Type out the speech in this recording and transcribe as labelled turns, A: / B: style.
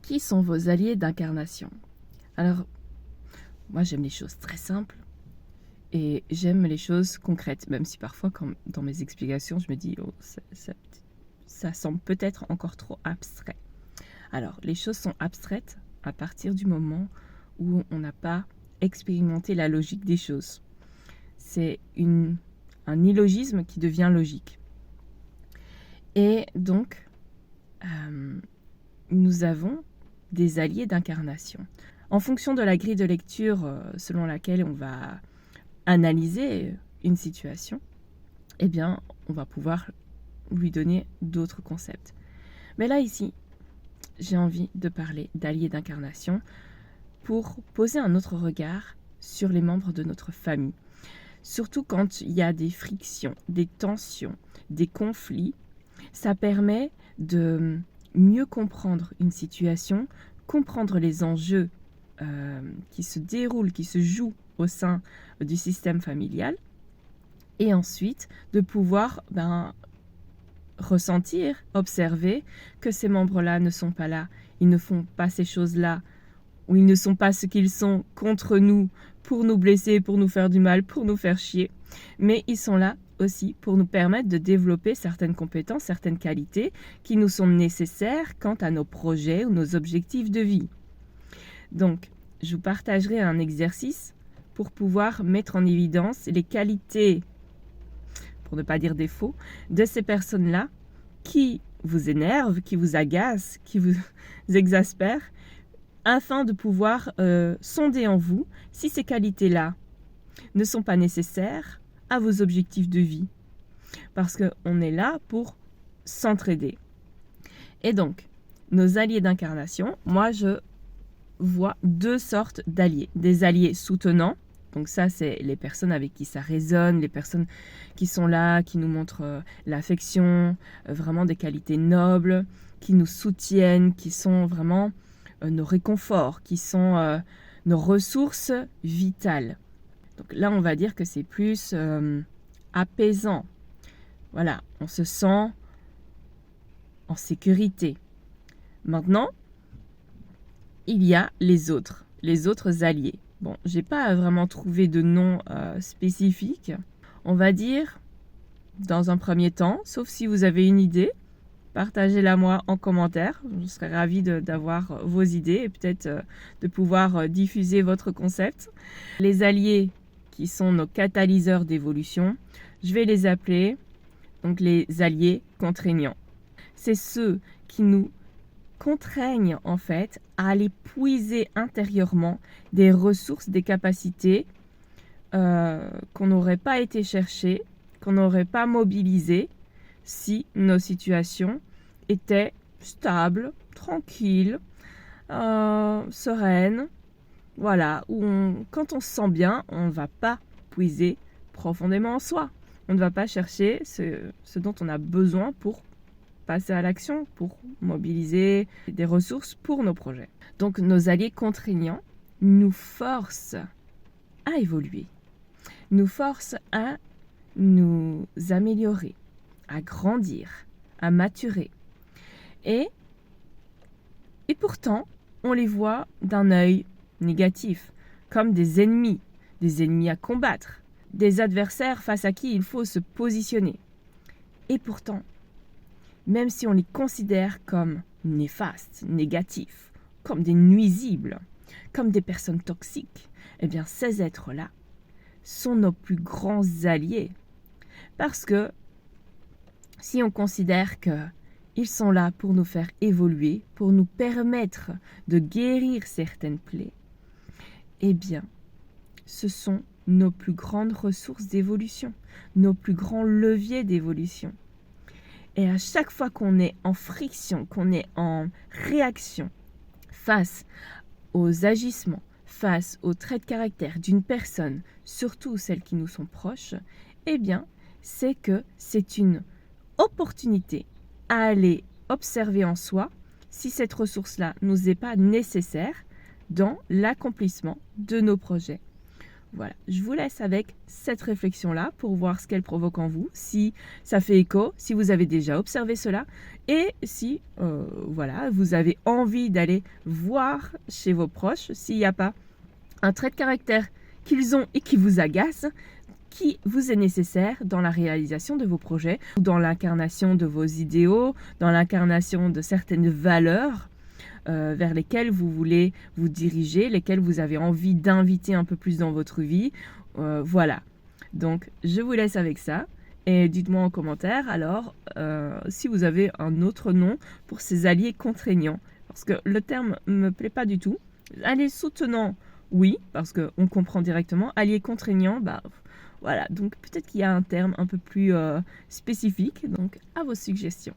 A: Qui sont vos alliés d'incarnation? Alors, moi j'aime les choses très simples et j'aime les choses concrètes, même si parfois dans mes explications je me dis oh, ça semble peut-être encore trop abstrait. Alors, les choses sont abstraites à partir du moment où on n'a pas expérimenté la logique des choses. C'est un illogisme qui devient logique. Et donc, nous avons des alliés d'incarnation. En fonction de la grille de lecture selon laquelle on va analyser une situation, eh bien, on va pouvoir lui donner d'autres concepts. Mais là, ici, j'ai envie de parler d'alliés d'incarnation pour poser un autre regard sur les membres de notre famille. Surtout quand il y a des frictions, des tensions, des conflits, ça permet de mieux comprendre une situation, comprendre les enjeux qui se déroulent, qui se jouent au sein du système familial, et ensuite de pouvoir ressentir, observer que ces membres-là ne sont pas là, ils ne font pas ces choses-là, ou ils ne sont pas ce qu'ils sont contre nous, pour nous blesser, pour nous faire du mal, pour nous faire chier, mais ils sont là aussi pour nous permettre de développer certaines compétences, certaines qualités qui nous sont nécessaires quant à nos projets ou nos objectifs de vie. Donc, je vous partagerai un exercice pour pouvoir mettre en évidence les qualités, pour ne pas dire défauts, de ces personnes-là qui vous énervent, qui vous agacent, qui vous exaspèrent, afin de pouvoir sonder en vous si ces qualités-là ne sont pas nécessaires à vos objectifs de vie. Parce qu'on est là pour s'entraider. Et donc, nos alliés d'incarnation, moi je vois deux sortes d'alliés. Des alliés soutenants, donc ça c'est les personnes avec qui ça résonne, les personnes qui sont là, qui nous montrent l'affection, vraiment des qualités nobles, qui nous soutiennent, qui sont vraiment nos réconforts, qui sont nos ressources vitales. Donc là, on va dire que c'est plus apaisant. Voilà, on se sent en sécurité. Maintenant, il y a les autres alliés. Bon, j'ai pas vraiment trouvé de nom spécifique. On va dire, dans un premier temps, sauf si vous avez une idée, partagez-la moi en commentaire. Je serais ravie d'avoir vos idées et peut-être de pouvoir diffuser votre concept. Les alliés qui sont nos catalyseurs d'évolution, je vais les appeler donc les alliés contraignants. C'est ceux qui nous contraignent en fait à aller puiser intérieurement des ressources, des capacités qu'on n'aurait pas été chercher, qu'on n'aurait pas mobilisées si nos situations étaient stables, tranquilles, sereines. Voilà, où quand on se sent bien, on ne va pas puiser profondément en soi. On ne va pas chercher ce dont on a besoin pour passer à l'action, pour mobiliser des ressources pour nos projets. Donc nos alliés contraignants nous forcent à évoluer, nous forcent à nous améliorer, à grandir, à maturer. Et pourtant, on les voit d'un œil négatif, comme des ennemis à combattre, des adversaires face à qui il faut se positionner. Et pourtant, même si on les considère comme néfastes, négatifs, comme des nuisibles, comme des personnes toxiques, eh bien ces êtres-là sont nos plus grands alliés. Parce que si on considère qu'ils sont là pour nous faire évoluer, pour nous permettre de guérir certaines plaies, eh bien, ce sont nos plus grandes ressources d'évolution, nos plus grands leviers d'évolution. Et à chaque fois qu'on est en friction, qu'on est en réaction face aux agissements, face aux traits de caractère d'une personne, surtout celles qui nous sont proches, eh bien, c'est que c'est une opportunité à aller observer en soi si cette ressource-là nous est pas nécessaire dans l'accomplissement de nos projets. Voilà, je vous laisse avec cette réflexion-là pour voir ce qu'elle provoque en vous, si ça fait écho, si vous avez déjà observé cela et si voilà, vous avez envie d'aller voir chez vos proches s'il n'y a pas un trait de caractère qu'ils ont et qui vous agace, qui vous est nécessaire dans la réalisation de vos projets, ou dans l'incarnation de vos idéaux, dans l'incarnation de certaines valeurs vers lesquelles vous voulez vous diriger, lesquelles vous avez envie d'inviter un peu plus dans votre vie. Voilà. Donc, je vous laisse avec ça. Et dites-moi en commentaire, alors, si vous avez un autre nom pour ces alliés contraignants. Parce que le terme ne me plaît pas du tout. Alliés soutenants, oui, parce qu'on comprend directement. Alliés contraignants, bah voilà. Donc, peut-être qu'il y a un terme un peu plus spécifique. Donc, à vos suggestions.